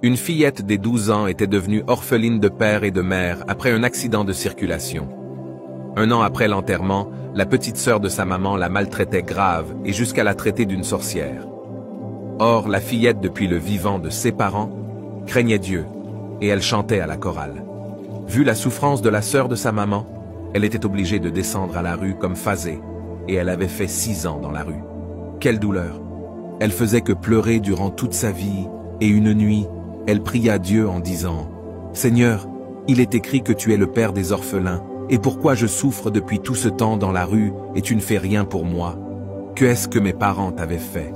Une fillette des 12 ans était devenue orpheline de père et de mère après un accident de circulation. Un an après l'enterrement, la petite sœur de sa maman la maltraitait grave et jusqu'à la traiter d'une sorcière. Or, la fillette, depuis le vivant de ses parents, craignait Dieu et elle chantait à la chorale. Vu la souffrance de la sœur de sa maman, elle était obligée de descendre à la rue comme Phasée et elle avait fait 6 ans dans la rue. Quelle douleur! Elle faisait que pleurer durant toute sa vie et une nuit, elle pria Dieu en disant « Seigneur, il est écrit que tu es le père des orphelins, et pourquoi je souffre depuis tout ce temps dans la rue et tu ne fais rien pour moi? Que est-ce que mes parents t'avaient fait?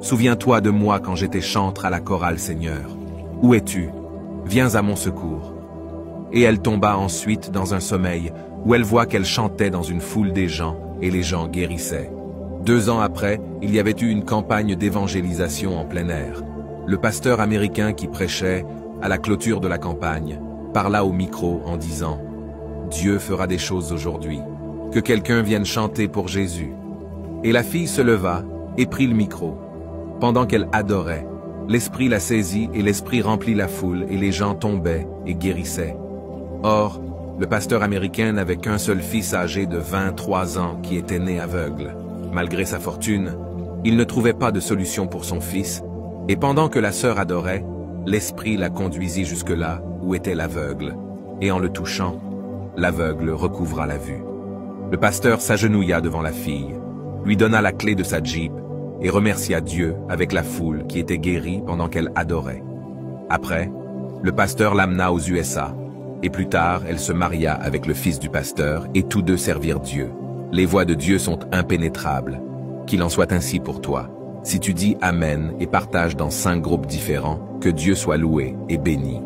Souviens-toi de moi quand j'étais chantre à la chorale, Seigneur. Où es-tu? Viens à mon secours. » Et elle tomba ensuite dans un sommeil où elle voit qu'elle chantait dans une foule des gens et les gens guérissaient. 2 ans après, il y avait eu une campagne d'évangélisation en plein air. Le pasteur américain qui prêchait, à la clôture de la campagne, parla au micro en disant « Dieu fera des choses aujourd'hui. Que quelqu'un vienne chanter pour Jésus. » Et la fille se leva et prit le micro. Pendant qu'elle adorait, l'Esprit la saisit et l'Esprit remplit la foule et les gens tombaient et guérissaient. Or, le pasteur américain n'avait qu'un seul fils âgé de 23 ans qui était né aveugle. Malgré sa fortune, il ne trouvait pas de solution pour son fils, et pendant que la sœur adorait, l'Esprit la conduisit jusque-là où était l'aveugle, et en le touchant, l'aveugle recouvra la vue. Le pasteur s'agenouilla devant la fille, lui donna la clé de sa Jeep et remercia Dieu avec la foule qui était guérie pendant qu'elle adorait. Après, le pasteur l'amena aux USA, et plus tard, elle se maria avec le fils du pasteur et tous deux servirent Dieu. Les voies de Dieu sont impénétrables. Qu'il en soit ainsi pour toi. Si tu dis Amen et partages dans 5 groupes différents, que Dieu soit loué et béni.